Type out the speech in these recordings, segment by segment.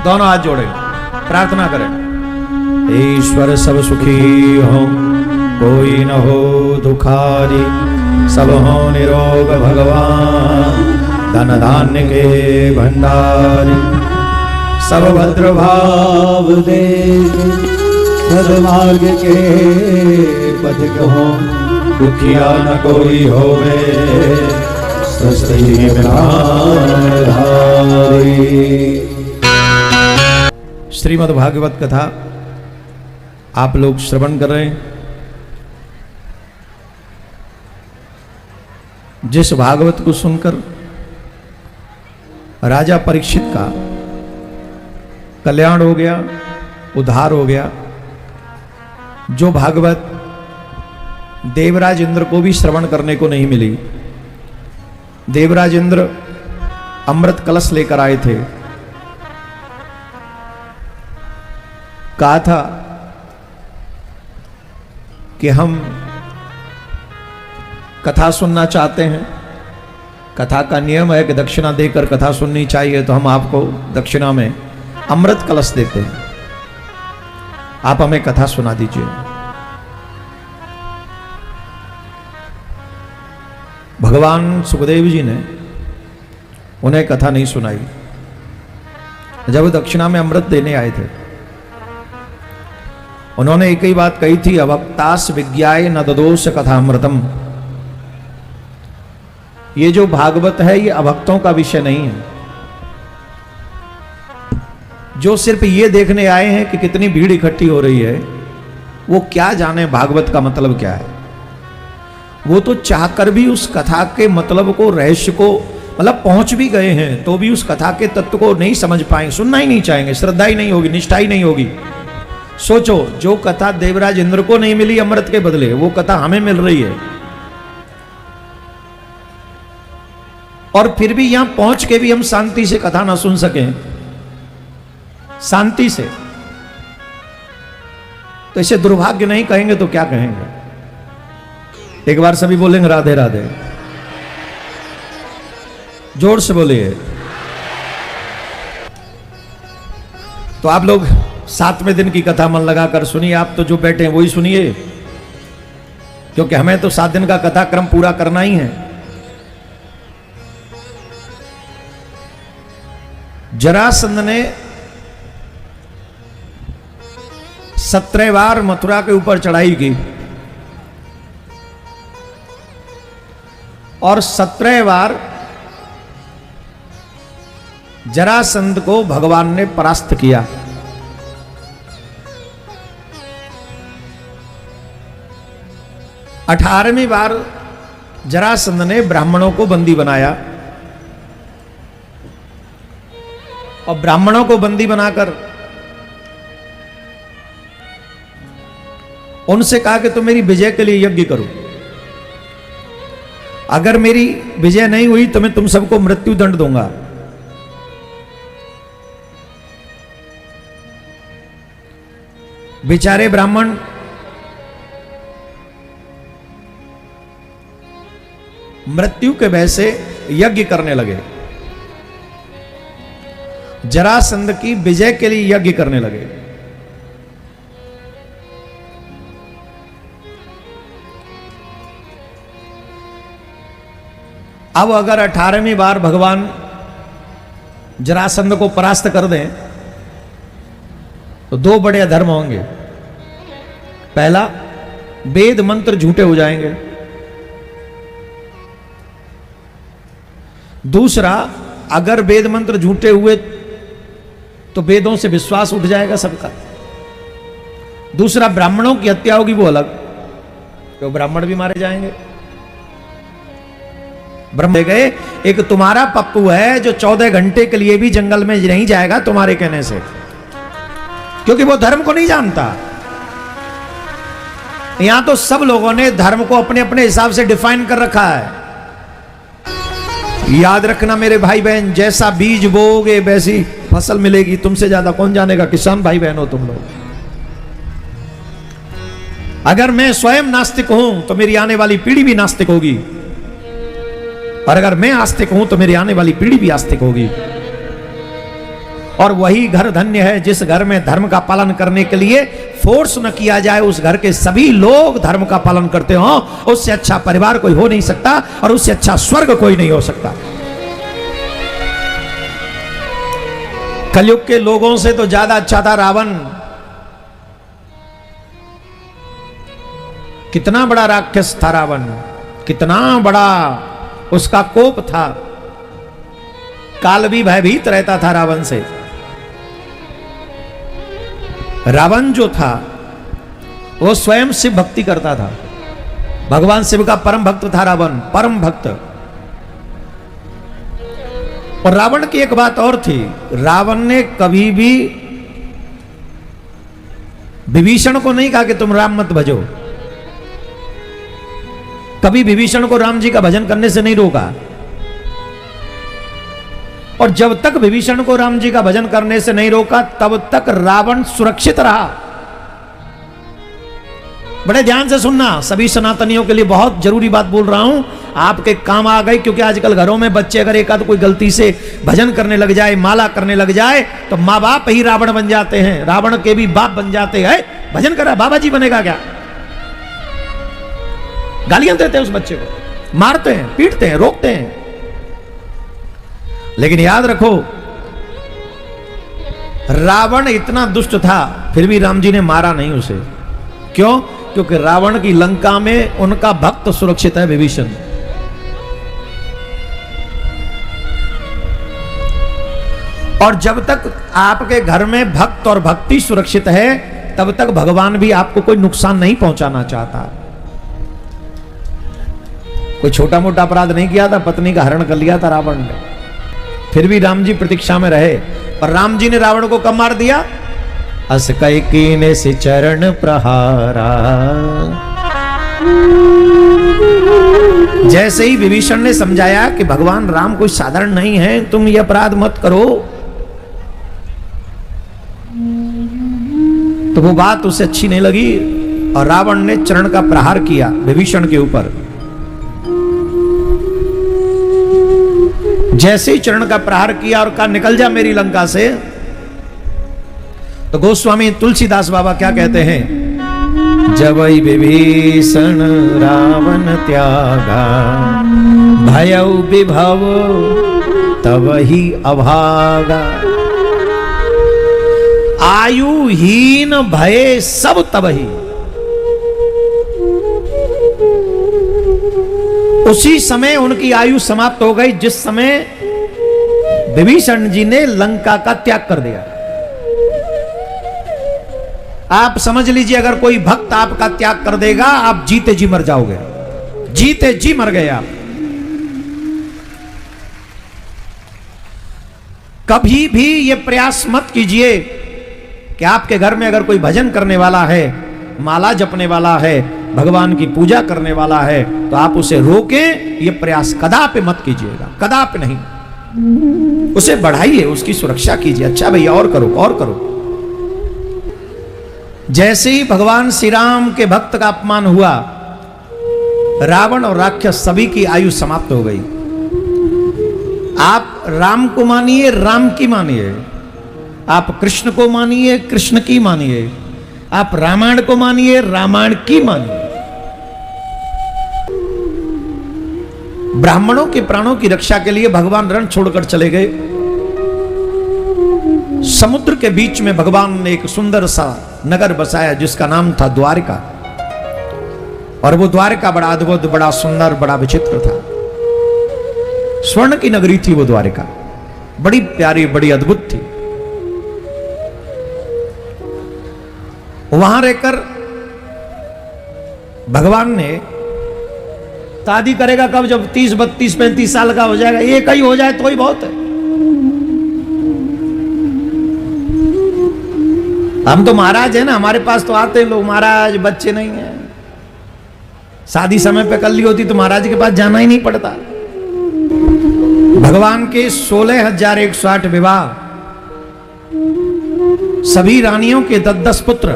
दोनों हाथ जोड़े प्रार्थना करें। ईश्वर सब सुखी हो, कोई न हो दुखारी, सब हो निरोग भगवान, धन धान्य के भंडारी, सब भद्र भाव दे, सदमार्ग के पथिक हो, दुखिया न कोई होवे, सृष्टि श्रीमद् भागवत कथा आप लोग श्रवण कर रहे हैं। जिस भागवत को सुनकर राजा परीक्षित का कल्याण हो गया, उद्धार हो गया, जो भागवत देवराज इंद्र को भी श्रवण करने को नहीं मिली। देवराज इंद्र अमृत कलश लेकर आए थे, कहा था कि हम कथा सुनना चाहते हैं। कथा का नियम है कि दक्षिणा देकर कथा सुननी चाहिए, तो हम आपको दक्षिणा में अमृत कलश देते हैं, आप हमें कथा सुना दीजिए। भगवान सुखदेव जी ने उन्हें कथा नहीं सुनाई। जब दक्षिणा में अमृत देने आए थे, उन्होंने एक ही बात कही थी, अभक्तास विज्ञाय न ददोष कथा अमृतम। ये जो भागवत है ये अभक्तों का विषय नहीं है, जो सिर्फ ये देखने आए हैं कि कितनी भीड़ इकट्ठी हो रही है, वो क्या जाने भागवत का मतलब क्या है। वो तो चाहकर भी उस कथा के मतलब को, रहस्य को, मतलब पहुंच भी गए हैं तो भी उस कथा के तत्व को नहीं समझ पाएंगे, सुनना ही नहीं चाहेंगे, श्रद्धा ही नहीं होगी, निष्ठा ही नहीं होगी। सोचो, जो कथा देवराज इंद्र को नहीं मिली अमृत के बदले, वो कथा हमें मिल रही है, और फिर भी यहां पहुंच के भी हम शांति से कथा ना सुन सकें, शांति से, तो इसे दुर्भाग्य नहीं कहेंगे तो क्या कहेंगे। एक बार सभी बोलेंगे राधे राधे, जोर से बोलिए। तो आप लोग 7वें दिन की कथा मन लगाकर सुनिए। आप तो जो बैठे हैं वही सुनिए, क्योंकि हमें तो 7 दिन का कथा क्रम पूरा करना ही है। जरासंध ने 17 बार मथुरा के ऊपर चढ़ाई की, और 17 बार जरासंध को भगवान ने परास्त किया। 18वीं बार जरासंध ने ब्राह्मणों को बंदी बनाया, और ब्राह्मणों को बंदी बनाकर उनसे कहा कि तुम मेरी विजय के लिए यज्ञ करो, अगर मेरी विजय नहीं हुई तो मैं तुम सबको मृत्यु दंड दूंगा। बेचारे ब्राह्मण मृत्यु के भय से यज्ञ करने लगे, जरासंध की विजय के लिए यज्ञ करने लगे। अब अगर 18वीं बार भगवान जरासंध को परास्त कर दें तो 2 बड़े अधर्म होंगे। पहला, वेद मंत्र झूठे हो जाएंगे। दूसरा, अगर वेद मंत्र झूठे हुए तो वेदों से विश्वास उठ जाएगा सबका। दूसरा, ब्राह्मणों की हत्या होगी, वो अलग, तो ब्राह्मण भी मारे जाएंगे। ब्रह्म गए, एक तुम्हारा पप्पू है जो 14 घंटे के लिए भी जंगल में नहीं जाएगा तुम्हारे कहने से, क्योंकि वो धर्म को नहीं जानता। यहां तो सब लोगों ने धर्म को अपने अपने हिसाब से डिफाइन कर रखा है। याद रखना मेरे भाई बहन, जैसा बीज बोओगे वैसी फसल मिलेगी। तुमसे ज्यादा कौन जानेगा, किसान भाई बहन हो तुम लोग। अगर मैं स्वयं नास्तिक हूं तो मेरी आने वाली पीढ़ी भी नास्तिक होगी, और अगर मैं आस्तिक हूं तो मेरी आने वाली पीढ़ी भी आस्तिक होगी। और वही घर धन्य है जिस घर में धर्म का पालन करने के लिए फोर्स न किया जाए, उस घर के सभी लोग धर्म का पालन करते हो। उससे अच्छा परिवार कोई हो नहीं सकता और उससे अच्छा स्वर्ग कोई नहीं हो सकता। कलयुग के लोगों से तो ज्यादा अच्छा था रावण। कितना बड़ा राक्षस था रावण, कितना बड़ा उसका कोप था। काल भी भयभीत रहता था रावण से। रावण जो था वो स्वयं शिव भक्ति करता था। भगवान शिव का परम भक्त था रावण, परम भक्त। और रावण की एक बात और थी, रावण ने कभी भी विभीषण को नहीं कहा कि तुम राम मत भजो। कभी विभीषण को राम जी का भजन करने से नहीं रोका। और जब तक विभीषण को राम जी का भजन करने से नहीं रोका तब तक रावण सुरक्षित रहा। बड़े ध्यान से सुनना, सभी सनातनियों के लिए बहुत जरूरी बात बोल रहा हूं, आपके काम आ गई। क्योंकि आजकल घरों में बच्चे अगर एक आध कोई गलती से भजन करने लग जाए, माला करने लग जाए, तो माँ बाप ही रावण बन जाते हैं, रावण के भी बाप बन जाते हैं। भजन करा बाबा जी बनेगा क्या? गालियां देते हैं उस बच्चे को, मारते हैं, पीटते हैं, रोकते हैं। लेकिन याद रखो, रावण इतना दुष्ट था फिर भी राम जी ने मारा नहीं उसे। क्यों? क्योंकि रावण की लंका में उनका भक्त सुरक्षित है, विभीषण। और जब तक आपके घर में भक्त और भक्ति सुरक्षित है तब तक भगवान भी आपको कोई नुकसान नहीं पहुंचाना चाहता। कोई छोटा मोटा अपराध नहीं किया था, पत्नी का हरण कर लिया था रावण ने, फिर भी राम जी प्रतीक्षा में रहे। और राम जी ने रावण को कब मार दिया? अस कैकीने से चरण प्रहारा। जैसे ही विभीषण ने समझाया कि भगवान राम कोई साधारण नहीं है, तुम ये अपराध मत करो, तो वो बात उसे अच्छी नहीं लगी और रावण ने चरण का प्रहार किया विभीषण के ऊपर। जैसे ही चरण का प्रहार किया और कहा निकल जा मेरी लंका से, तो गोस्वामी तुलसीदास बाबा क्या कहते हैं? जब विभीषण रावण त्यागा, भयउ विभव तब ही अभागा। आयुहीन भय सब तब ही। उसी समय उनकी आयु समाप्त हो गई जिस समय विभीषण जी ने लंका का त्याग कर दिया। आप समझ लीजिए, अगर कोई भक्त आपका त्याग कर देगा, आप जीते जी मर जाओगे, जीते जी मर गए आप। कभी भी ये प्रयास मत कीजिए कि आपके घर में अगर कोई भजन करने वाला है, माला जपने वाला है, भगवान की पूजा करने वाला है, तो आप उसे रोकें। ये प्रयास कदापि मत कीजिएगा, कदापि नहीं। उसे बढ़ाइए, उसकी सुरक्षा कीजिए। अच्छा भैया और करो, और करो। जैसे ही भगवान श्री राम के भक्त का अपमान हुआ, रावण और राक्षस सभी की आयु समाप्त हो गई। आप राम को मानिए, राम की मानिए। आप कृष्ण को मानिए, कृष्ण की मानिए। आप रामायण को मानिए, रामायण की मानिए। ब्राह्मणों के प्राणों की रक्षा के लिए भगवान रण छोड़कर चले गए। समुद्र के बीच में भगवान ने एक सुंदर सा नगर बसाया जिसका नाम था द्वारिका। और वो द्वारिका बड़ा अद्भुत, बड़ा सुंदर, बड़ा विचित्र था। स्वर्ण की नगरी थी वो द्वारिका, बड़ी प्यारी, बड़ी अद्भुत थी। वहां रहकर भगवान ने, शादी करेगा कब? जब 30, 32, 35 साल का हो जाएगा। एक ही हो जाए तो ही बहुत है। हम तो महाराज है ना, हमारे पास तो आते हैं लोग, महाराज बच्चे नहीं है। शादी समय पे कर ली होती तो महाराज के पास जाना ही नहीं पड़ता। भगवान के 16,108 विवाह, सभी रानियों के 10-10 पुत्र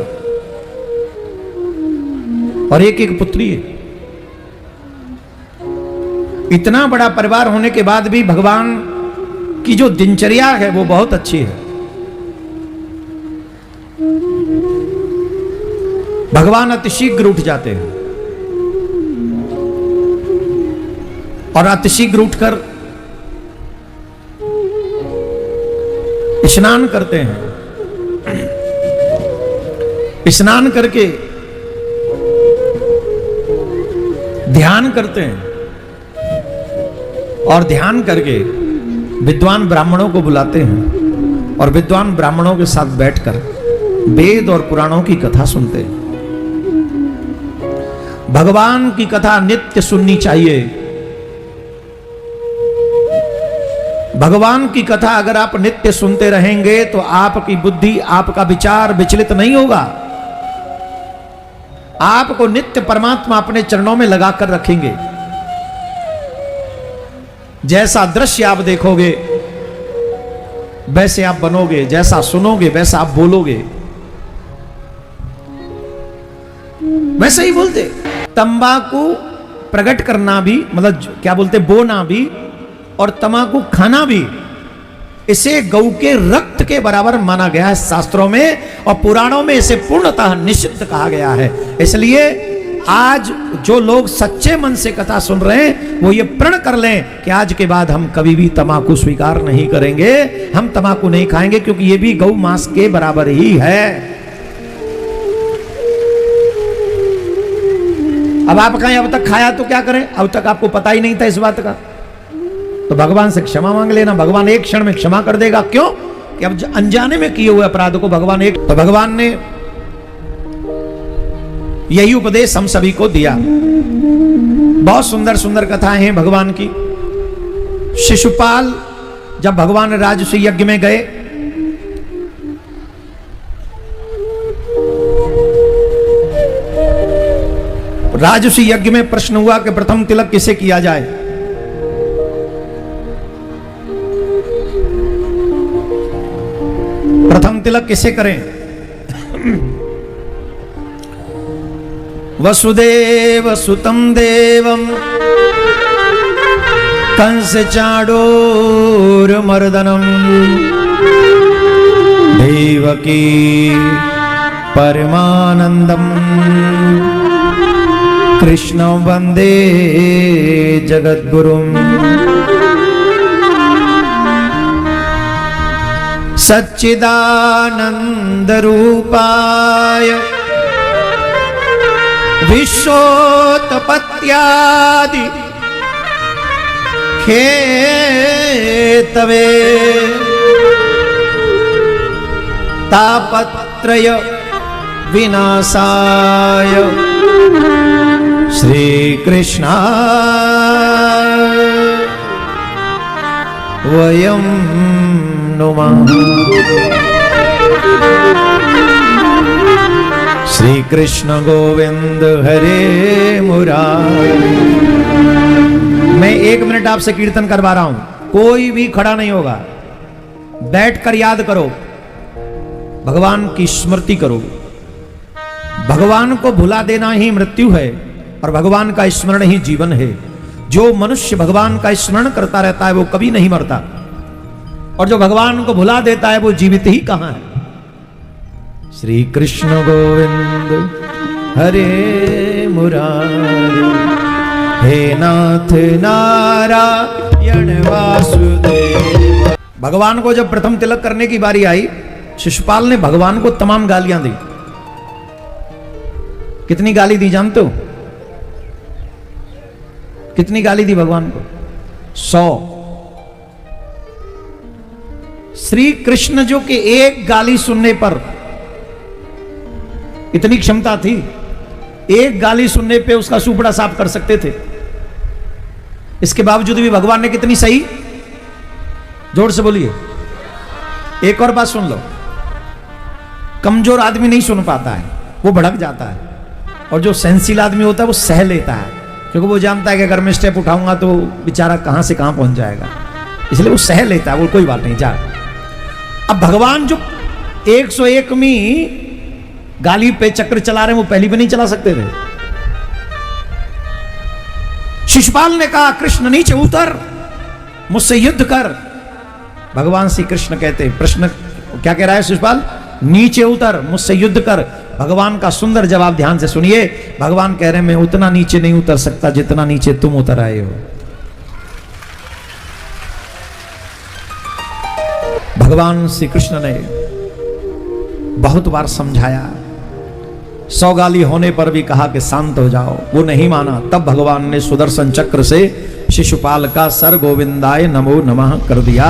और एक पुत्री है। इतना बड़ा परिवार होने के बाद भी भगवान की जो दिनचर्या है वो बहुत अच्छी है। भगवान अतिशीघ्र उठ जाते हैं और अतिशीघ्र उठकर स्नान करते हैं। स्नान करके ध्यान करते हैं और ध्यान करके विद्वान ब्राह्मणों को बुलाते हैं और विद्वान ब्राह्मणों के साथ बैठकर वेद और पुराणों की कथा सुनते हैं। भगवान की कथा नित्य सुननी चाहिए। भगवान की कथा अगर आप नित्य सुनते रहेंगे तो आपकी बुद्धि, आपका विचार विचलित नहीं होगा। आपको नित्य परमात्मा अपने चरणों में लगाकर रखेंगे। जैसा दृश्य आप देखोगे वैसे आप बनोगे, जैसा सुनोगे वैसा आप बोलोगे। वैसे ही बोलते तंबाकू प्रकट करना भी, मतलब क्या बोलते, बोना भी और तंबाकू खाना भी, इसे गौ के रक्त के बराबर माना गया है शास्त्रों में, और पुराणों में इसे पूर्णतः निषिद्ध कहा गया है। इसलिए आज जो लोग सच्चे मन से कथा सुन रहे हैं वो ये प्रण कर लें कि आज के बाद हम कभी भी तंबाकू स्वीकार नहीं करेंगे, हम तंबाकू नहीं खाएंगे, क्योंकि ये भी गौ मांस के बराबर ही है। अब आप कहें अब तक खाया तो क्या करें, अब तक आपको पता ही नहीं था इस बात का, तो भगवान से क्षमा मांग लेना। भगवान एक क्षण में क्षमा कर देगा। क्यों? कि अब अनजाने में किए हुए अपराध को भगवान एक, तो भगवान ने यही उपदेश हम सभी को दिया। बहुत सुंदर सुंदर कथाएं हैं भगवान की। शिशुपाल जब भगवान राजसूय यज्ञ में गए, राजसूय यज्ञ में प्रश्न हुआ कि प्रथम तिलक किसे किया जाए। प्रथम तिलक किसे करें? वसुदेव सुतम देवम कंस चाणूरमर्दनम देवकी परमानंदम कृष्ण वंदे जगद्गुरुम। सच्चिदानंद रूपाय विश्वोत्पत्त्यादि हेतवे तापत्रय विनाशाय श्री कृष्णाय वयं नुमः। श्री कृष्ण गोविंद हरे मुरारी। मैं 1 मिनट आपसे कीर्तन करवा रहा हूं, कोई भी खड़ा नहीं होगा। बैठकर याद करो, भगवान की स्मृति करो। भगवान को भुला देना ही मृत्यु है और भगवान का स्मरण ही जीवन है। जो मनुष्य भगवान का स्मरण करता रहता है वो कभी नहीं मरता, और जो भगवान को भुला देता है वो जीवित ही कहां है। श्री कृष्ण गोविंद हरे मुरारी। हे नाथ नारायण वासुदेव। भगवान को जब प्रथम तिलक करने की बारी आई, शिशुपाल ने भगवान को तमाम गालियां दी। कितनी गाली दी जानते हो? कितनी गाली दी भगवान को? 100। श्री कृष्ण जो कि एक गाली सुनने पर, इतनी क्षमता थी, एक गाली सुनने पे उसका सुपड़ा साफ कर सकते थे। इसके बावजूद भी भगवान ने कितनी सही, जोर से बोलिए। एक और बात सुन लो, कमजोर आदमी नहीं सुन पाता है, वो भड़क जाता है, और जो सहनशील आदमी होता है वो सह लेता है, क्योंकि वो जानता है कि अगर मैं स्टेप उठाऊंगा तो बेचारा कहां से कहां पहुंच जाएगा, इसलिए वो सह लेता है, वो कोई बात नहीं, जा। अब भगवान जो 101वीं गाली पे चक्र चला रहे हैं वो पहली भी नहीं चला सकते थे। शिशुपाल ने कहा कृष्ण नीचे उतर, मुझसे युद्ध कर। भगवान श्री कृष्ण कहते, प्रश्न क्या कह रहा है शिशुपाल? नीचे उतर, मुझसे युद्ध कर। भगवान का सुंदर जवाब ध्यान से सुनिए। भगवान कह रहे हैं मैं उतना नीचे नहीं उतर सकता जितना नीचे तुम उतर आए हो। भगवान श्री कृष्ण ने बहुत बार समझाया, 100 गाली होने पर भी कहा कि शांत हो जाओ, वो नहीं माना। तब भगवान ने सुदर्शन चक्र से शिशुपाल का सर गोविंदाय नमो नमः कर दिया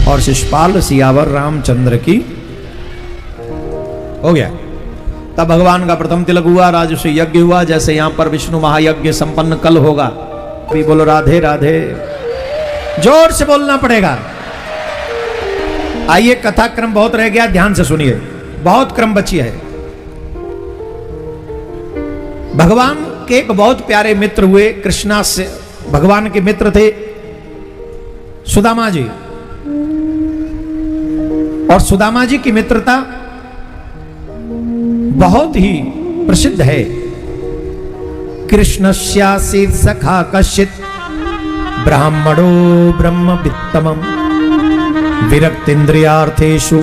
और शिशुपाल सियावर रामचंद्र की हो गया। तब भगवान का प्रथम तिलक हुआ, राजसूय यज्ञ हुआ, जैसे यहां पर विष्णु महायज्ञ संपन्न कल होगा। भी बोलो राधे राधे, जोर से बोलना पड़ेगा। आइए, कथा क्रम बहुत रह गया, ध्यान से सुनिए, बहुत क्रम बची है। भगवान के एक बहुत प्यारे मित्र हुए, कृष्णा से भगवान के मित्र थे सुदामा जी। और सुदामा जी की मित्रता बहुत ही प्रसिद्ध है। कृष्णस्यासीत् सखा कश्चित् ब्राह्मणो ब्रह्मवित्तमम् विरक्तीन्द्रियार्थेषु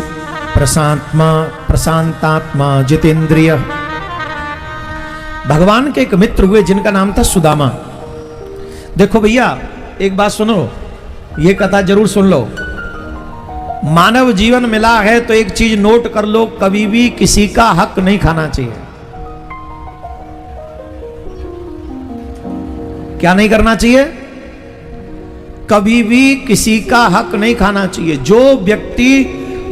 प्रशांतात्मा जितेंद्रिय। भगवान के एक मित्र हुए जिनका नाम था सुदामा। देखो भैया, एक बात सुनो, ये कथा जरूर सुन लो। मानव जीवन मिला है तो एक चीज नोट कर लो, कभी भी किसी का हक नहीं खाना चाहिए। क्या नहीं करना चाहिए? कभी भी किसी का हक नहीं खाना चाहिए। जो व्यक्ति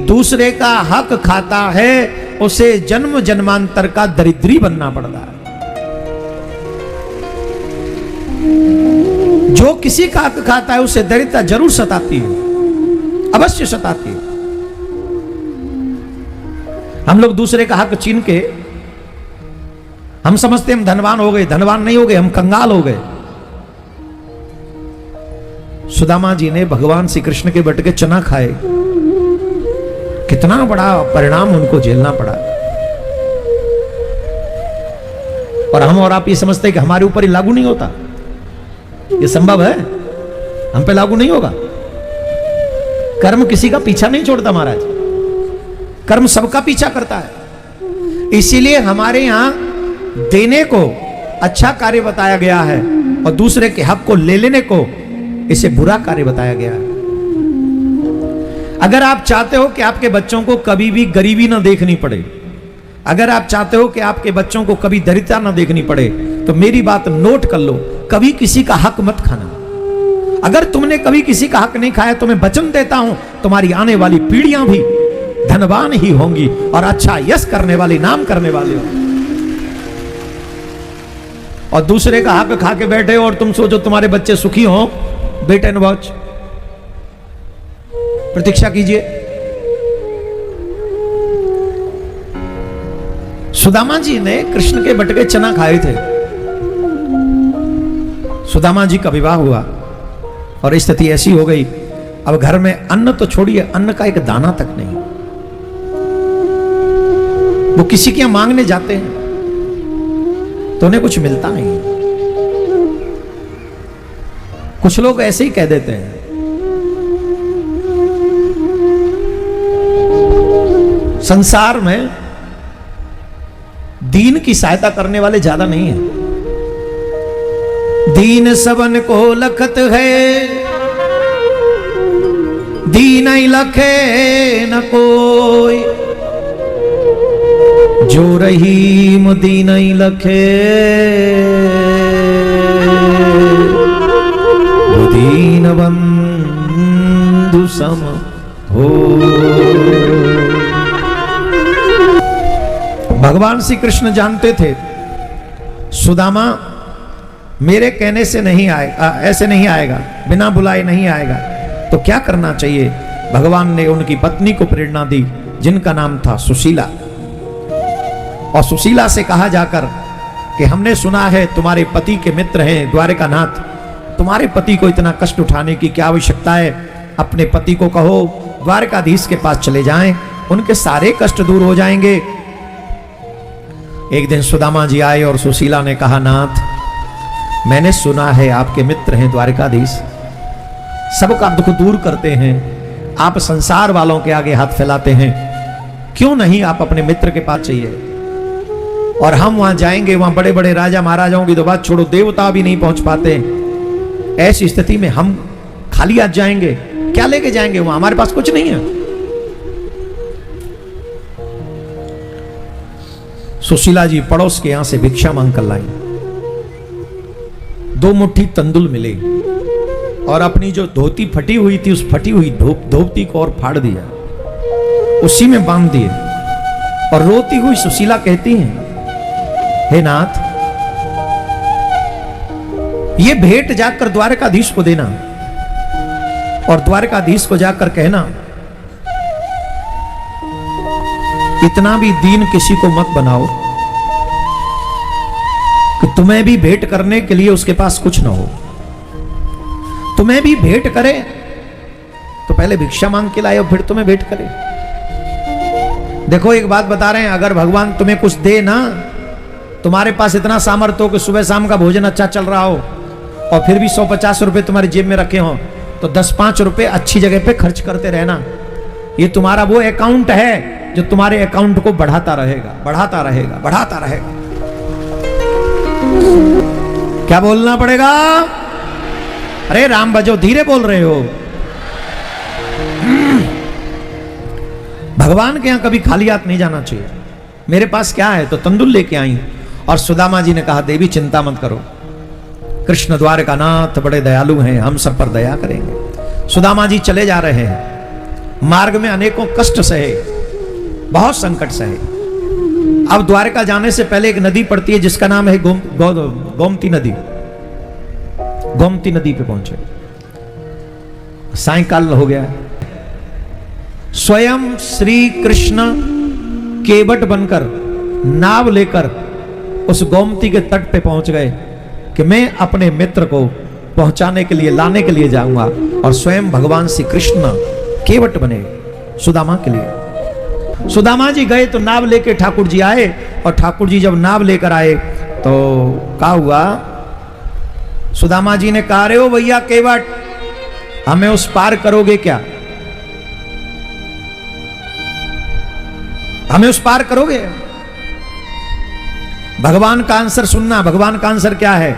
दूसरे का हक खाता है उसे जन्म जन्मांतर का दरिद्री बनना पड़ता है। जो किसी का हक खाता है उसे दरिद्रता जरूर सताती है, अवश्य सताती है। हम लोग दूसरे का हक छीन के हम समझते हम धनवान हो गए, धनवान नहीं हो गए, हम कंगाल हो गए। सुदामा जी ने भगवान श्री कृष्ण के बट के चना खाए, कितना बड़ा परिणाम उनको झेलना पड़ा। और हम और आप ये समझते हैं कि हमारे ऊपर ही लागू नहीं होता। ये संभव है? हम पे लागू नहीं होगा। कर्म किसी का पीछा नहीं छोड़ता महाराज, कर्म सबका पीछा करता है। इसीलिए हमारे यहां देने को अच्छा कार्य बताया गया है और दूसरे के हक को ले लेने को इसे बुरा कार्य बताया गया है। अगर आप चाहते हो कि आपके बच्चों को कभी भी गरीबी ना देखनी पड़े, अगर आप चाहते हो कि आपके बच्चों को कभी दरिद्रता ना देखनी पड़े, तो मेरी बात नोट कर लो, कभी किसी का हक मत खाना। अगर तुमने कभी किसी का हक नहीं खाया तो मैं वचन देता हूं तुम्हारी आने वाली पीढ़ियां भी धनवान ही होंगी और अच्छा यश करने वाली, नाम करने वाले होंगे। और दूसरे का हक खा के बैठे और तुम सोचो तुम्हारे बच्चे सुखी हो, वेट एंड वॉच, प्रतीक्षा कीजिए। सुदामा जी ने कृष्ण के बटके चना खाए थे। सुदामा जी का विवाह हुआ और स्थिति ऐसी हो गई, अब घर में अन्न तो छोड़िए, अन्न का एक दाना तक नहीं। वो किसी के यहां मांगने जाते हैं तो उन्हें कुछ मिलता नहीं। कुछ लोग ऐसे ही कह देते हैं। संसार में दीन की सहायता करने वाले ज्यादा नहीं है। दीन सबन को लखत है, दीन ही लखे न कोई, जो रहीम दीन ही लखे, वो दीन बंधु सम हो। भगवान श्री कृष्ण जानते थे सुदामा मेरे कहने से नहीं आएगा, ऐसे नहीं आएगा, बिना बुलाए नहीं आएगा। तो क्या करना चाहिए? भगवान ने उनकी पत्नी को प्रेरणा दी जिनका नाम था सुशीला। और सुशीला से कहा जाकर कि हमने सुना है तुम्हारे पति के मित्र हैं द्वारिकानाथ, तुम्हारे पति को इतना कष्ट उठाने की क्या आवश्यकता है? अपने पति को कहो द्वारकाधीश के पास चले जाएं, उनके सारे कष्ट दूर हो जाएंगे। एक दिन सुदामा जी आए और सुशीला ने कहा, नाथ मैंने सुना है आपके मित्र हैं द्वारकाधीश, सबका दुख दूर करते हैं, आप संसार वालों के आगे हाथ फैलाते हैं, क्यों नहीं आप अपने मित्र के पास चाहिए। और हम वहां जाएंगे, वहां बड़े बड़े राजा महाराजाओं की तो बात छोड़ो, देवता भी नहीं पहुंच पाते। ऐसी स्थिति में हम खाली हाथ जाएंगे, क्या लेके जाएंगे? वहां हमारे पास कुछ नहीं है। सुशीला जी पड़ोस के यहां से भिक्षा मांग कर लाई। 2 मुट्ठी तंदुल मिले और अपनी जो धोती फटी हुई थी, उस फटी हुई धोती को और फाड़ दिया, उसी में बांध दिए। और रोती हुई सुशीला कहती हैं, हे नाथ, ये भेंट जाकर द्वारकाधीश को देना और द्वारकाधीश को जाकर कहना, इतना भी दीन किसी को मत बनाओ कि तुम्हें भी भेंट करने के लिए उसके पास कुछ ना हो। तुम्हें भी भेंट करे तो पहले भिक्षा मांग के लाए और फिर तुम्हें भेंट करे। देखो एक बात बता रहे हैं, अगर भगवान तुम्हें कुछ दे ना, तुम्हारे पास इतना सामर्थ्य हो कि सुबह शाम का भोजन अच्छा चल रहा हो और फिर भी 150 रुपए तुम्हारी जेब में रखे हो, तो 10-5 रुपए अच्छी जगह पे खर्च करते रहना। ये तुम्हारा वो अकाउंट है जो तुम्हारे अकाउंट को बढ़ाता रहेगा, बढ़ाता रहेगा, बढ़ाता रहेगा। क्या बोलना पड़ेगा? अरे राम बजो, धीरे बोल रहे हो। भगवान के यहां कभी खाली हाथ नहीं जाना चाहिए। मेरे पास क्या है? तो तंदुल लेके आई। और सुदामा जी ने कहा, देवी चिंता मत करो, कृष्ण द्वारका नाथ बड़े दयालु हैं, हम सब पर दया करेंगे। सुदामा जी चले जा रहे हैं, मार्ग में अनेकों कष्ट सहे, बहुत संकट सहे। अब द्वारका जाने से पहले एक नदी पड़ती है जिसका नाम है गोमती नदी। गोमती नदी पे पहुंचे, सायंकाल हो गया। स्वयं श्री कृष्ण केवट बनकर नाव लेकर उस गोमती के तट पे पहुंच गए कि मैं अपने मित्र को पहुंचाने के लिए, लाने के लिए जाऊंगा। और स्वयं भगवान श्री कृष्ण केवट बने सुदामा के लिए। सुदामा जी गए तो नाव लेके ठाकुर जी आए, और ठाकुर जी जब नाव लेकर आए तो क्या हुआ? सुदामा जी ने कहा, रे ओ भैया केवट, हमें उस पार करोगे क्या? हमें उस पार करोगे? भगवान का आंसर सुनना। भगवान का आंसर क्या है?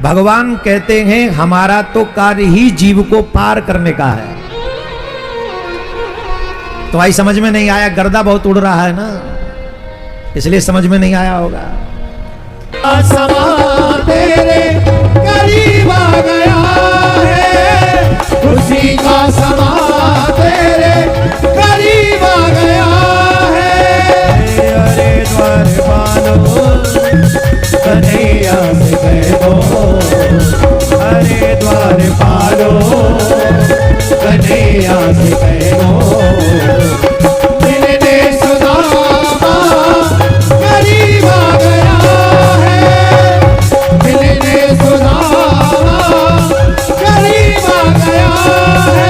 भगवान कहते हैं, हमारा तो कार्य ही जीव को पार करने का है। तो भाई समझ में नहीं आया, गर्दा बहुत उड़ रहा है ना, इसलिए समझ में नहीं आया होगा। समा तेरे करीब आ गया है, खुशी का समा तेरे करीब आ गया है। अरे द्वार पालो कन्हैया से कह दो, अरे द्वार पालो कन्हैया से कह दो। मिलने सुदामा करीब आ गया है, मिलने सुदामा करीब आ गया है।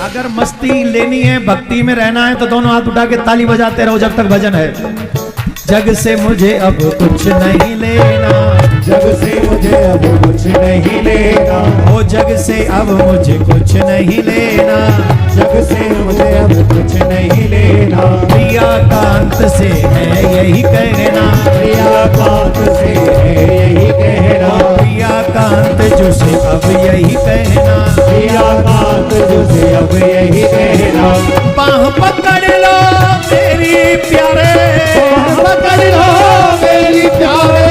अगर मस्ती लेनी है, भक्ति में रहना है, तो दोनों हाथ उठा के ताली बजाते रहो जब तक भजन है। जग से मुझे अब कुछ नहीं लेना, जग से मुझे अब कुछ नहीं लेना, ओ जग से अब मुझे कुछ नहीं लेना, जग से मुझे अब कुछ नहीं लेना। प्रिया कांत से है यही कहना, प्रिया कांत से है यही कहना, प्रिया कांत जो से अब यही कहना, प्रिया कांत जो से अब यही कहना। बाह पकड़ लो मेरी प्यारे, बाह पकड़ लो मेरी प्यारे,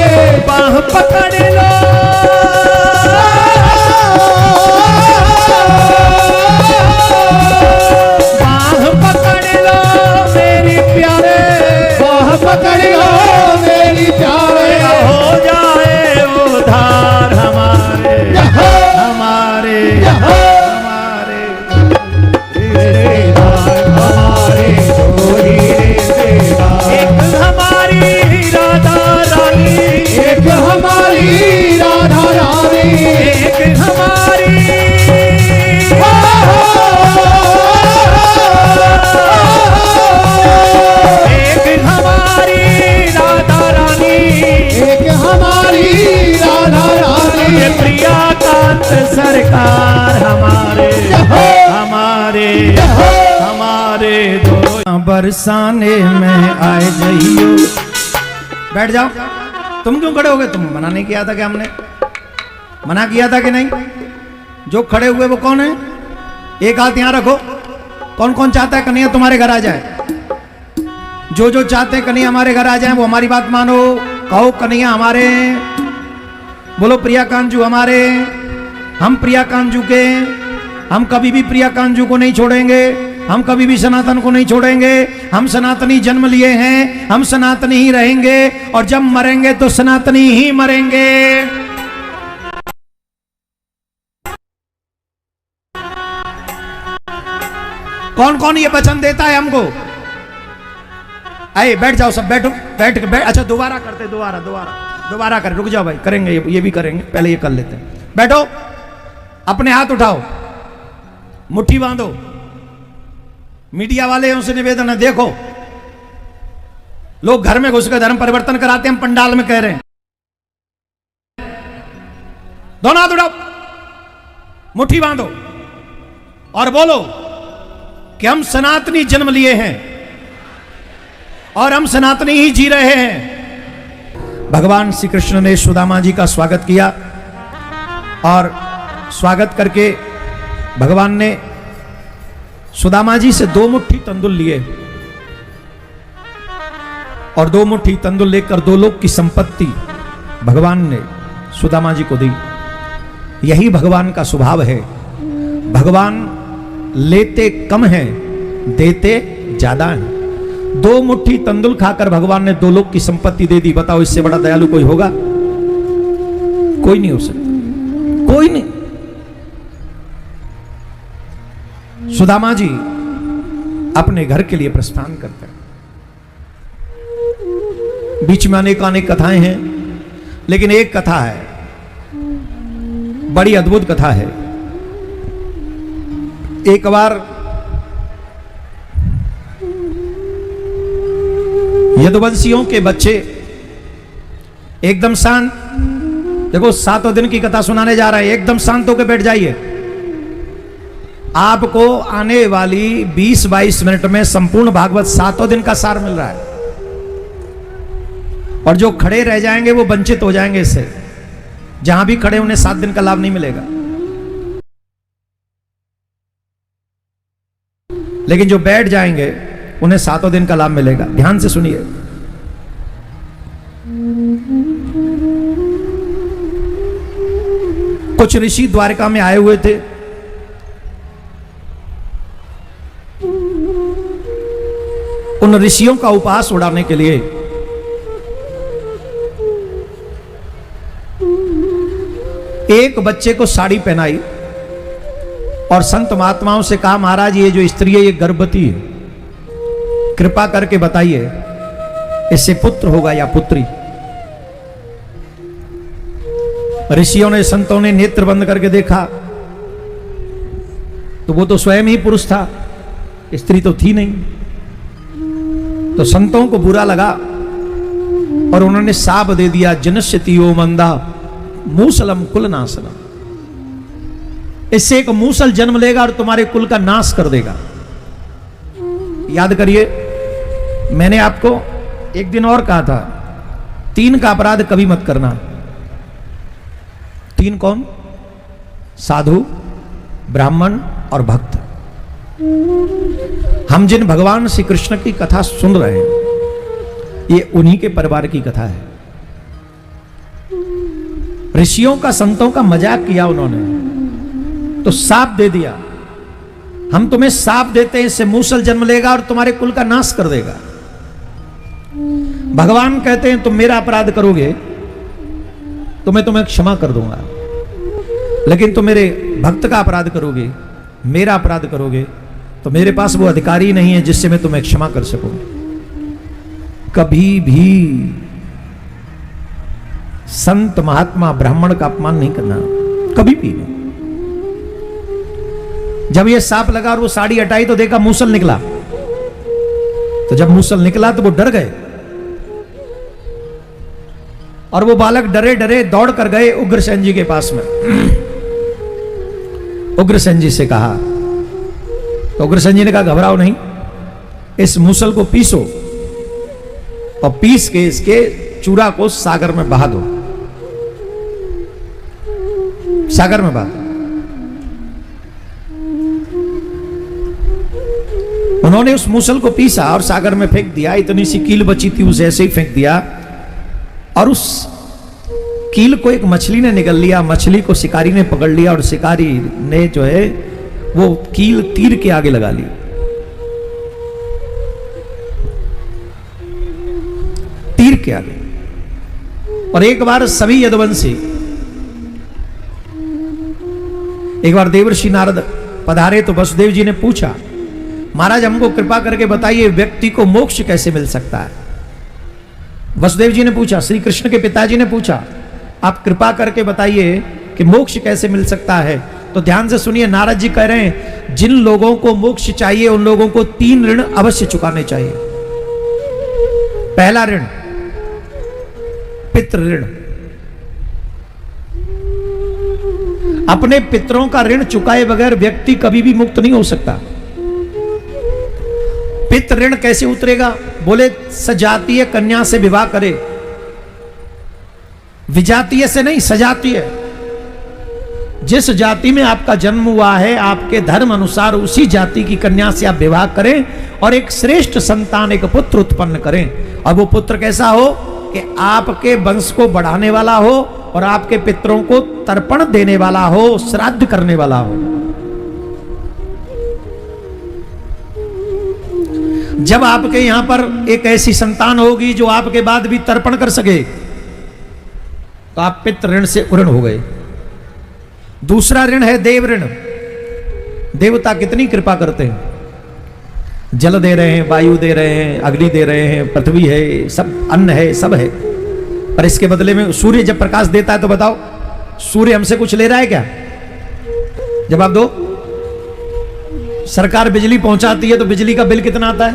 बाह पकड़ लो, बाह पकड़ लो मेरी प्यारे, बाह पकड़ लो मेरी प्यारे। हो जाए उधार हमारे, हमारे हमारे रिश्तेदार हमारे जो ही रिश्तेदार। एक हमारी राधा रानी, एक हमारी राधा रानी, बरसाने में आए जइयो। बैठ जाओ। तुम क्यों खड़े हो गए? तुम मना नहीं किया था क्या? हमने मना किया था कि नहीं? जो खड़े हुए वो कौन है? एक हाथ यहां रखो। कौन कौन चाहता है कन्हैया तुम्हारे घर आ जाए? जो जो चाहते हैं कन्हैया हमारे घर आ जाए वो हमारी बात मानो। कहो कन्हैया हमारे, बोलो प्रिया कांजू हमारे, हम प्रिया कांजू के, हम कभी भी प्रिया कांजू को नहीं छोड़ेंगे, हम कभी भी सनातन को नहीं छोड़ेंगे। हम सनातनी जन्म लिए हैं, हम सनातनी ही रहेंगे और जब मरेंगे तो सनातनी ही मरेंगे। कौन कौन ये वचन देता है हमको? आए बैठ जाओ सब, बैठो बैठ। अच्छा दोबारा करते, दोबारा कर। रुक जाओ भाई, करेंगे ये भी करेंगे, पहले ये कर लेते हैं। बैठो, अपने हाथ उठाओ, मुट्ठी बांधो। मीडिया वाले उनसे निवेदन है, देखो लोग घर में घुस कर धर्म परिवर्तन कराते हैं, हम पंडाल में कह रहे हैं। दोनों हाथ उठाओ, मुट्ठी बांधो और बोलो कि हम सनातनी जन्म लिए हैं और हम सनातनी ही जी रहे हैं। भगवान श्री कृष्ण ने सुदामा जी का स्वागत किया और स्वागत करके भगवान ने सुदामा जी से 2 मुट्ठी तंदुल लिए और 2 मुट्ठी तंदुल लेकर 2 लोक की संपत्ति भगवान ने सुदामा जी को दी। यही भगवान का स्वभाव है। भगवान लेते कम हैं, देते ज्यादा हैं। 2 मुट्ठी तंदुल खाकर भगवान ने 2 लोक की संपत्ति दे दी। बताओ इससे बड़ा दयालु कोई होगा? कोई नहीं हो सकता, कोई नहीं। सुदामा जी अपने घर के लिए प्रस्थान करते हैं। बीच में अनेक कथाएं हैं, लेकिन एक कथा है, बड़ी अद्भुत कथा है। एक बार यदुवंशियों के बच्चे एकदम शांत, देखो 7वें दिन की कथा सुनाने जा रहे हैं, एकदम शांत होकर बैठ जाइए। आपको आने वाली 20-22 मिनट में संपूर्ण भागवत 7वें दिन का सार मिल रहा है और जो खड़े रह जाएंगे वो वंचित हो जाएंगे इससे। जहां भी खड़े उन्हें 7 दिन का लाभ नहीं मिलेगा, लेकिन जो बैठ जाएंगे उन्हें 7वें दिन का लाभ मिलेगा। ध्यान से सुनिए। कुछ ऋषि द्वारका में आए हुए थे। उन ऋषियों का उपहास उड़ाने के लिए एक बच्चे को साड़ी पहनाई और संत महात्माओं से कहा, महाराज ये जो स्त्री है ये गर्भवती है, कृपा करके बताइए इससे पुत्र होगा या पुत्री। ऋषियों ने, संतों ने नेत्र बंद करके देखा तो वो तो स्वयं ही पुरुष था, स्त्री तो थी नहीं। तो संतों को बुरा लगा और उन्होंने शाप दे दिया, जनश्यति ओ मंदा मूसलम कुल नासनम। इससे एक मूसल जन्म लेगा और तुम्हारे कुल का नाश कर देगा। याद करिए, मैंने आपको एक दिन और कहा था, 3 का अपराध कभी मत करना। 3 कौन? साधु, ब्राह्मण और भक्त। हम जिन भगवान श्री कृष्ण की कथा सुन रहे हैं ये उन्हीं के परिवार की कथा है। ऋषियों का, संतों का मजाक किया उन्होंने तो शाप दे दिया, हम तुम्हें शाप देते हैं, इससे मूसल जन्म लेगा और तुम्हारे कुल का नाश कर देगा। भगवान कहते हैं तुम मेरा अपराध करोगे तो मैं तुम्हें क्षमा कर दूंगा, लेकिन तुम मेरे भक्त का अपराध करोगे, मेरा अपराध करोगे तो मेरे पास वो अधिकारी नहीं है जिससे मैं तुम्हें क्षमा कर सकूं। कभी भी संत, महात्मा, ब्राह्मण का अपमान नहीं करना, कभी भी नहीं। जब ये सांप लगा और वो साड़ी हटाई तो देखा मूसल निकला, तो जब मूसल निकला तो वो डर गए और वो बालक डरे डरे दौड़ कर गए उग्रसेन जी के पास में। उग्रसेन जी से कहा तो उग्रसेन जी ने कहा घबराओ नहीं, इस मूसल को पीसो और पीस के इसके चूरा को सागर में बहा दो, सागर में बहा दो। उन्होंने उस मूसल को पीसा और सागर में फेंक दिया। इतनी सी कील बची थी उसे ऐसे ही फेंक दिया और उस कील को एक मछली ने निगल लिया। मछली को शिकारी ने पकड़ लिया और शिकारी ने जो है वो कील तीर के आगे लगा ली। तीर के आगे। और एक बार सभी यदुवंशी, एक बार देवर्षि नारद पधारे तो वसुदेव जी ने पूछा, महाराज हमको कृपा करके बताइए व्यक्ति को मोक्ष कैसे मिल सकता है। वसुदेव जी ने पूछा, श्री कृष्ण के पिताजी ने पूछा, आप कृपा करके बताइए कि मोक्ष कैसे मिल सकता है। तो ध्यान से सुनिए, नारद जी कह रहे हैं जिन लोगों को मोक्ष चाहिए उन लोगों को 3 ऋण अवश्य चुकाने चाहिए। पहला ऋण पितृ ऋण। अपने पितरों का ऋण चुकाए बगैर व्यक्ति कभी भी मुक्त नहीं हो सकता। पितृ ऋण कैसे उतरेगा? बोले सजातीय कन्या से विवाह करे, विजातीय से नहीं, सजातीय। जिस जाति में आपका जन्म हुआ है आपके धर्म अनुसार उसी जाति की कन्या से आप विवाह करें और एक श्रेष्ठ संतान, एक पुत्र उत्पन्न करें। और वो पुत्र कैसा हो कि आपके वंश को बढ़ाने वाला हो और आपके पितरों को तर्पण देने वाला हो, श्राद्ध करने वाला हो। जब आपके यहां पर एक ऐसी संतान होगी जो आपके बाद भी तर्पण कर सके तो आप पितृ ऋण से उऋण हो गए। दूसरा ऋण है देव ऋण। देवता कितनी कृपा करते हैं, जल दे रहे हैं, वायु दे रहे हैं, अग्नि दे रहे हैं, पृथ्वी है, सब अन्न है, सब है। पर इसके बदले में सूर्य जब प्रकाश देता है तो बताओ सूर्य हमसे कुछ ले रहा है क्या? जवाब दो। सरकार बिजली पहुंचाती है तो बिजली का बिल कितना आता है?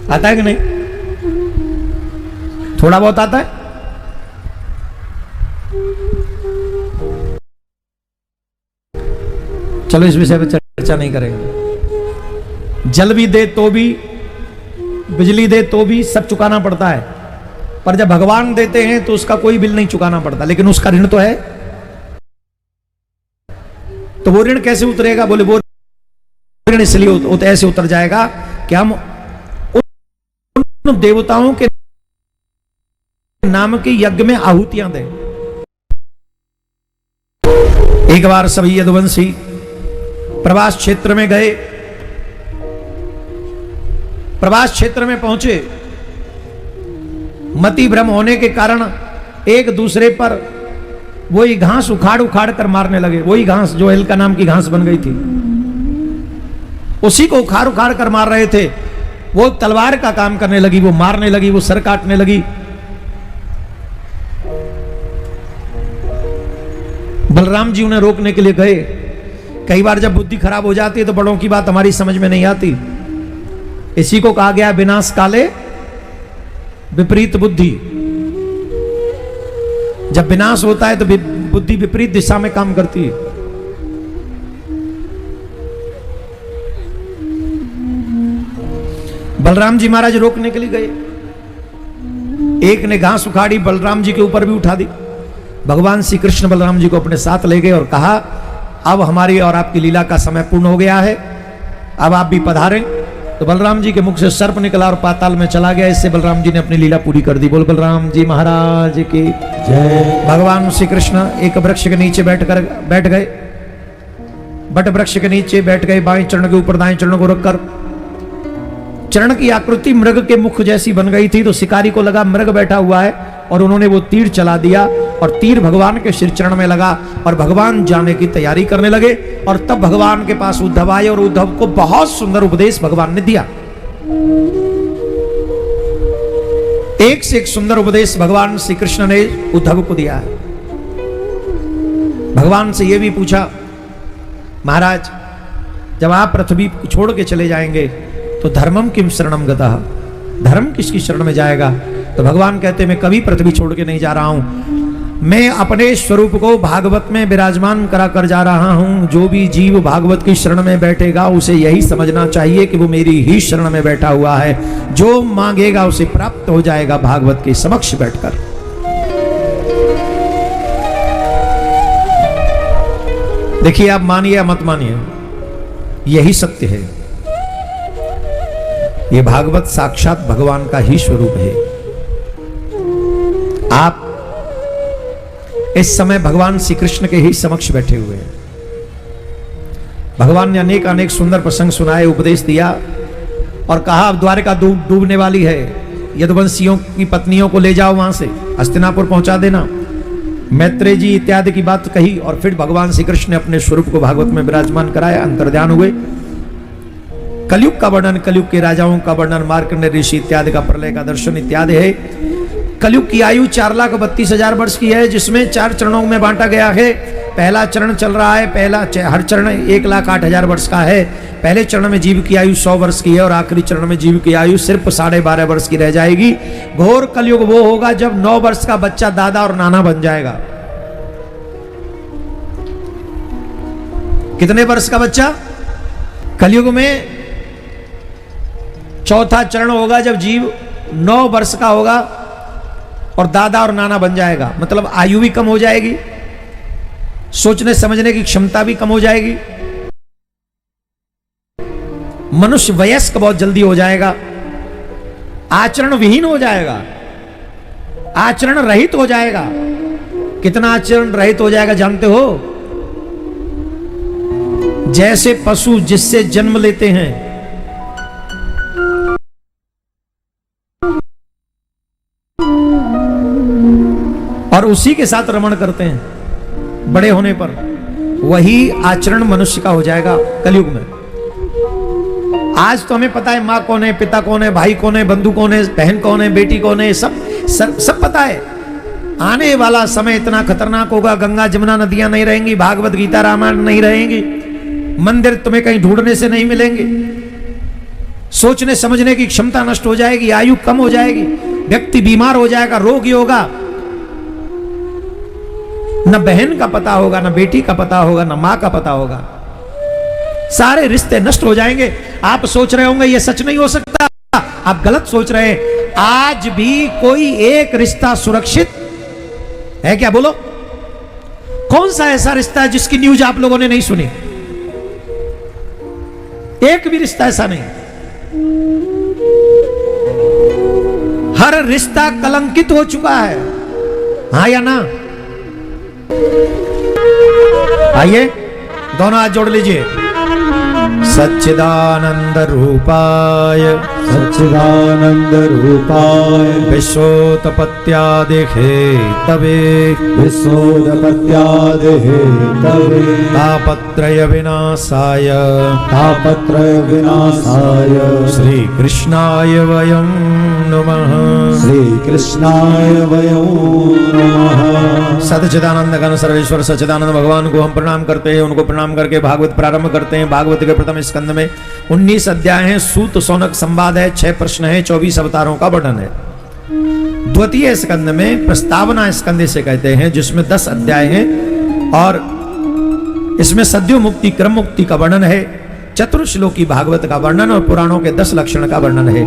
आता है कि नहीं? थोड़ा बहुत आता है। चलो इस विषय पर चर्चा नहीं करेंगे। जल भी दे तो भी, बिजली दे तो भी सब चुकाना पड़ता है। पर जब भगवान देते हैं तो उसका कोई बिल नहीं चुकाना पड़ता, लेकिन उसका ऋण तो है। तो वो ऋण कैसे उतरेगा? बोले वो ऋण इसलिए ऐसे उतर जाएगा कि हम उन देवताओं के नाम के यज्ञ में आहुतियां दें। एक बार सभी यदुवंशी प्रवास क्षेत्र में गए। प्रवास क्षेत्र में पहुंचे, मति भ्रम होने के कारण एक दूसरे पर वही घास उखाड़ उखाड़ कर मारने लगे। वही घास जो एलका नाम की घास बन गई थी, उसी को उखाड़ उखाड़ कर मार रहे थे। वो तलवार का काम करने लगी, वो मारने लगी, वो सर काटने लगी। बलराम जी उन्हें रोकने के लिए गए। कई बार जब बुद्धि खराब हो जाती है तो बड़ों की बात हमारी समझ में नहीं आती। इसी को कहा गया विनाश काले विपरीत बुद्धि। जब विनाश होता है तो बुद्धि विपरीत दिशा में काम करती है। बलराम जी महाराज रोकने के लिए गए। एक ने घास उखाड़ी, बलराम जी के ऊपर भी उठा दी। भगवान श्री कृष्ण बलराम जी को अपने साथ ले गए और कहा अब हमारी और आपकी लीला का समय पूर्ण हो गया है, अब आप भी पधारें। तो बलराम जी के मुख से सर्प निकला और पाताल में चला गया। इससे बलराम जी ने अपनी लीला पूरी कर दी। बोल बलराम जी महाराज की जय। भगवान श्री कृष्ण एक वृक्ष के नीचे बैठ गए। बट वृक्ष के नीचे बैठ गए। बाएं चरण के ऊपर दाएं चरण को रखकर, चरण की आकृति मृग के मुख जैसी बन गई थी। तो शिकारी को लगा मृग बैठा हुआ है और उन्होंने वो तीर चला दिया और तीर भगवान के सिर चरण में लगा और भगवान जाने की तैयारी करने लगे। और तब भगवान के पास उद्धव आए और उद्धव को बहुत सुंदर उपदेश भगवान ने दिया। एक से एक सुंदर उपदेश भगवान श्री कृष्ण ने उद्धव को दिया है। भगवान से यह भी पूछा, महाराज जब आप पृथ्वी छोड़ के चले जाएंगे तो धर्मम किम शरणम गतः, धर्म किसकी शरण में जाएगा? तो भगवान कहते मैं कभी पृथ्वी छोड़ के नहीं जा रहा हूं। मैं अपने स्वरूप को भागवत में विराजमान करा कर जा रहा हूं। जो भी जीव भागवत की शरण में बैठेगा उसे यही समझना चाहिए कि वो मेरी ही शरण में बैठा हुआ है। जो मांगेगा उसे प्राप्त हो जाएगा भागवत के समक्ष बैठकर। देखिए, आप मानिए या मत मानिए, यही सत्य है। ये भागवत साक्षात भगवान का ही स्वरूप है। आप इस समय भगवान श्री कृष्ण के ही समक्ष बैठे हुए हैं। भगवान ने अनेक अनेक सुंदर प्रसंग सुनाए, उपदेश दिया और कहा अब द्वारिका डूबने वाली है, यदुवंशियों की पत्नियों को ले जाओ, वहां से हस्तिनापुर पहुंचा देना। मैत्रेय जी इत्यादि की बात कही और फिर भगवान श्री कृष्ण ने अपने स्वरूप को भागवत में विराजमान कराया, अंतर्ध्यान हुए। कलयुग का वर्णन, कलयुग के राजाओं का वर्णन, मार्कंडेय ऋषि इत्यादि का प्रलय का दर्शन इत्यादि है। कलयुग की आयु 4,32,000 वर्ष की है, जिसमें 4 चरणों में बांटा गया है। पहला चरण चल रहा है, हर चरण 1,08,000 वर्ष का है। पहले चरण में जीव की आयु 100 वर्ष की है और आखिरी चरण में जीव की आयु सिर्फ 12.5 वर्ष की रह जाएगी। घोर कलयुग वो होगा जब 9 वर्ष का बच्चा दादा और नाना बन जाएगा। कितने वर्ष का बच्चा? कलयुग में चौथा चरण होगा जब जीव 9 वर्ष का होगा और दादा और नाना बन जाएगा। मतलब आयु भी कम हो जाएगी, सोचने समझने की क्षमता भी कम हो जाएगी, मनुष्य वयस्क बहुत जल्दी हो जाएगा, आचरण विहीन हो जाएगा, आचरण रहित हो जाएगा। कितना आचरण रहित हो जाएगा जानते हो? जैसे पशु जिससे जन्म लेते हैं, और उसी के साथ रमण करते हैं बड़े होने पर, वही आचरण मनुष्य का हो जाएगा कलयुग में। आज तो हमें पता है माँ कौन है, पिता कौन है, भाई कौन है, बंधु कौन है, बहन कौन है, बेटी कौन है, सब पता है। आने वाला समय इतना खतरनाक होगा, गंगा जमुना नदियां नहीं रहेंगी, भागवत गीता रामायण नहीं रहेंगी, मंदिर तुम्हें कहीं ढूंढने से नहीं मिलेंगे, सोचने समझने की क्षमता नष्ट हो जाएगी, आयु कम हो जाएगी, व्यक्ति बीमार हो जाएगा, रोगी होगा, न बहन का पता होगा, न बेटी का पता होगा, न मां का पता होगा, सारे रिश्ते नष्ट हो जाएंगे। आप सोच रहे होंगे ये सच नहीं हो सकता, आप गलत सोच रहे हैं। आज भी कोई एक रिश्ता सुरक्षित है क्या? बोलो, कौन सा ऐसा रिश्ता है जिसकी न्यूज आप लोगों ने नहीं सुनी? एक भी रिश्ता ऐसा नहीं। हर रिश्ता कलंकित हो चुका है, हाँ या ना? आइए दोनों हाथ जोड़ लीजिए। सच्चिदानंद रूपाय, सच्चिदानंद रूपाय, विश्वोत्पत्त्यादिहे तवे, विश्वोत्पत्त्यादिहे तवे, तापत्रय विनाशाय, तापत्रय विनाशाय, श्री कृष्णाय वयं नमः, श्री कृष्णाय वयं नमः। सच्चिदानंद घन सर्वेश्वर सच्चिदानंद भगवान को हम प्रणाम करते हैं। उनको प्रणाम करके भागवत प्रारंभ करते हैं। भागवत के प्रथम स्कंद में 19 अध्याय हैं, सूत सौनक संवाद है, 6 प्रश्न है, 24 अवतारों का वर्णन है। द्वितीय स्कंद में प्रस्तावना स्कंद से कहते हैं, जिसमें 10 अध्याय हैं और इसमें सद्यो मुक्ति क्रम मुक्ति का वर्णन है, चतुर्श्लोकी भागवत का वर्णन और पुराणों के 10 लक्षण का वर्णन है।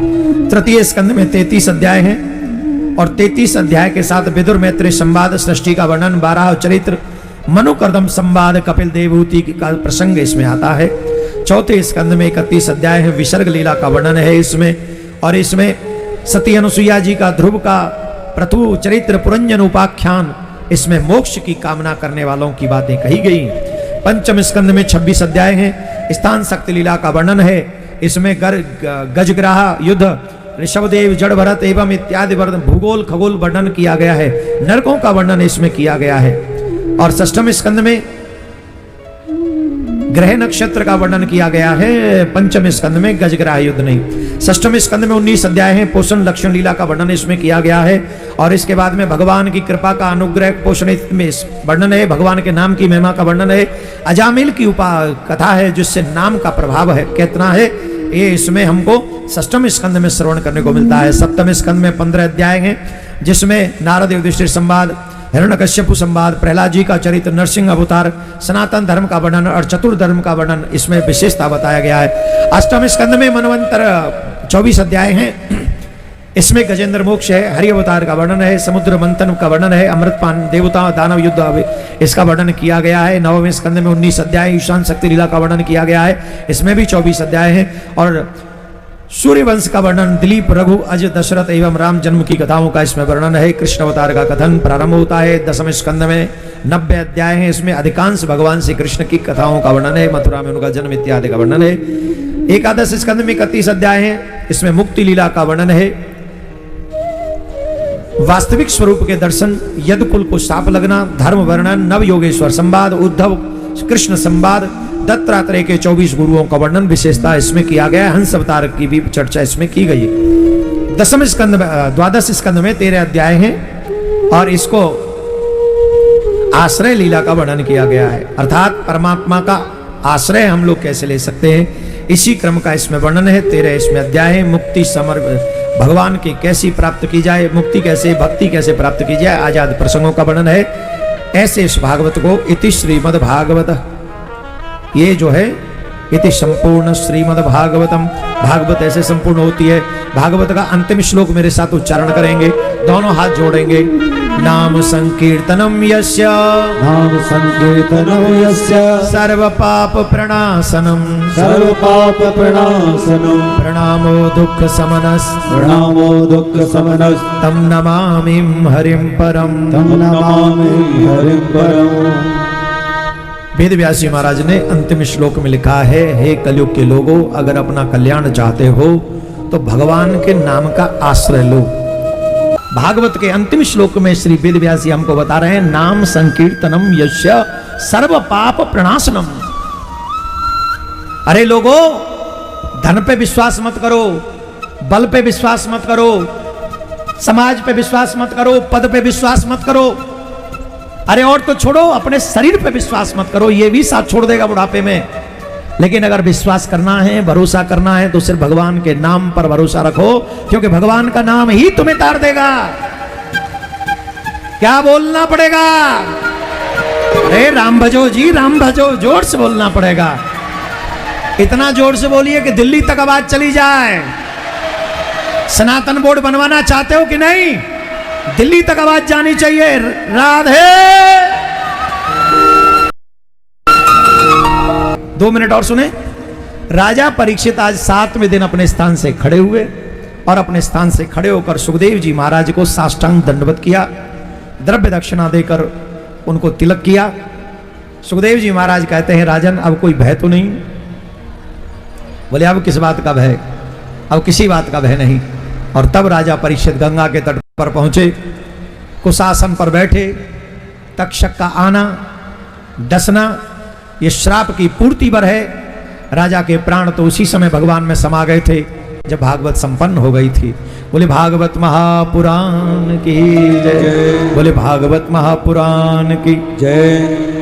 तृतीय स्कंद में 33 अध्याय हैं और 33 अध्याय के साथ विदुर मैत्रेय संवाद, सृष्टि का वर्णन, 12 चरित्र, मनुकर्दम संवाद, कपिल देवहूति का प्रसंग इसमें आता है। चौथे स्कंद में 31 अध्याय है, विसर्ग लीला का वर्णन है इसमें, और इसमें सती अनुसुईया जी का, ध्रुव का प्रथु चरित्र, पुरंजन उपाख्यान, इसमें मोक्ष की कामना करने वालों की बातें कही गई। पंचम स्कंद में 26 अध्याय हैं, स्थान शक्ति लीला का वर्णन है, इसमें गजग्राह युद्ध, ऋषभदेव, जड़ भरत एवं इत्यादि वर्णन, भूगोल खगोल वर्णन किया गया है, नरकों का वर्णन इसमें किया गया है। और षष्ठम स्कंद में ग्रह नक्षत्र का वर्णन किया गया है, पंचम स्कंद में गजग्राह युद्ध नहीं। षष्ठम स्कंद में 19 अध्याय हैं, पोषण लक्षण लीला का वर्णन इसमें किया गया है, और इसके बाद में भगवान की कृपा का अनुग्रह पोषण में वर्णन है, भगवान के नाम की महिमा का वर्णन है, अजामिल की कथा है जिससे नाम का प्रभाव है कितना है, ये इसमें हमको षष्ठम स्कंद में श्रवण करने को मिलता है। सप्तम स्कंद में 15 अध्याय हैं, जिसमें नारद युधिष्ठिर संवाद, हिरण्यकश्यपु संवाद, प्रहलाद जी का चरित्र, नरसिंह अवतार, सनातन धर्म का वर्णन और चतुर्थ धर्म का वर्णन इसमें विशेषता बताया गया है। अष्टम स्कंद में मनवंतर 24 अध्याय हैं। इसमें गजेंद्र मोक्ष है, हरि अवतार का वर्णन है, समुद्र मंथन का वर्णन है, अमृतपान, देवता दानव युद्ध इसका वर्णन किया गया है। नवम स्कंद में 19 अध्याय ईशान शक्ति लीला का वर्णन किया गया है, इसमें भी 24 अध्याय हैं। और सूर्यवंश का वर्णन, दिलीप, रघु, अज, दशरथ एवं राम जन्म की कथाओं का इसमें वर्णन है। कृष्ण अवतार का कथन प्रारंभ होता है। दसम स्कंद में 90 अध्याय हैं, इसमें अधिकांश भगवान श्री कृष्ण की कथाओं का वर्णन है, मथुरा में उनका जन्म इत्यादि का वर्णन है। एकादश स्कंद में 31 अध्याय हैं, इसमें मुक्ति लीला का वर्णन है, वास्तविक स्वरूप के दर्शन, यदुकुल को शाप लगना, धर्म वर्णन, नव योगेश्वर संवाद, उद्धव कृष्ण संवाद, दत्तात्रेय के 24 गुरुओं का वर्णन विशेषता इसमें किया गया है। हंस अवतार की भी चर्चा इसमें की गई है। दसम स्कंद में, द्वादश स्कंद में 13 अध्याय हैं और इसको आश्रय लीला का वर्णन किया गया है, अर्थात परमात्मा का आश्रय हम लोग कैसे ले सकते हैं, इसी क्रम का इसमें वर्णन है। 13 इसमें अध्याय है। मुक्ति भगवान की कैसी प्राप्त की जाए, मुक्ति कैसे, भक्ति कैसे प्राप्त की जाए, आजाद प्रसंगों का वर्णन है। ऐसे इस भागवत को इति श्रीमद् भागवत, ये जो है इति संपूर्ण श्रीमद् भागवतम, भागवत ऐसे संपूर्ण होती है। भागवत का अंतिम श्लोक मेरे साथ उच्चारण करेंगे, दोनों हाथ जोड़ेंगे। नाम संकीर्तनम यस्य, नाम संकीर्तनं यस्य सर्व पाप प्रणाशनम, सर्व पाप प्रणाशनं, प्रणामो दुख समनस, प्रणामो दुःख समनस्, तम नमामि हरिम परम। तं नमामि हरिं परम्। वेद व्यास जी महाराज ने अंतिम श्लोक में लिखा है, हे कलयुग के लोगों, अगर अपना कल्याण चाहते हो तो भगवान के नाम का आश्रय लो। भागवत के अंतिम श्लोक में श्री वेद व्यास जी हमको बता रहे हैं, नाम संकीर्तनम यस्य सर्व पाप प्रणाशनम। अरे लोगों, धन पे विश्वास मत करो, बल पे विश्वास मत करो, समाज पे विश्वास मत करो, पद पे विश्वास मत करो, अरे और तो छोड़ो, अपने शरीर पे विश्वास मत करो, ये भी साथ छोड़ देगा बुढ़ापे में। लेकिन अगर विश्वास करना है, भरोसा करना है, तो सिर्फ भगवान के नाम पर भरोसा रखो, क्योंकि भगवान का नाम ही तुम्हें तार देगा। क्या बोलना पड़ेगा? अरे राम भजो जी, राम भजो, जोर से बोलना पड़ेगा। इतना जोर से बोलिए कि दिल्ली तक आवाज चली जाए। सनातन बोर्ड बनवाना चाहते हो कि नहीं? दिल्ली तक आवाज जानी चाहिए। राधे। 2 मिनट और सुने। राजा परीक्षित आज 7वें दिन अपने स्थान से खड़े हुए और अपने स्थान से खड़े होकर सुखदेव जी महाराज को साष्टांग दंडवत किया, द्रव्य दक्षिणा देकर उनको तिलक किया। सुखदेव जी महाराज कहते हैं, राजन अब कोई भय तो नहीं? बोले अब किस बात का भय? अब किसी बात का भय नहीं। और तब राजा परीक्षित गंगा के तट पर पहुंचे, कुशासन पर बैठे। तक्षक का आना, डसना, ये श्राप की पूर्ति पर है। राजा के प्राण तो उसी समय भगवान में समा गए थे जब भागवत संपन्न हो गई थी। बोले भागवत महापुराण की जय, बोले भागवत महापुराण की जय।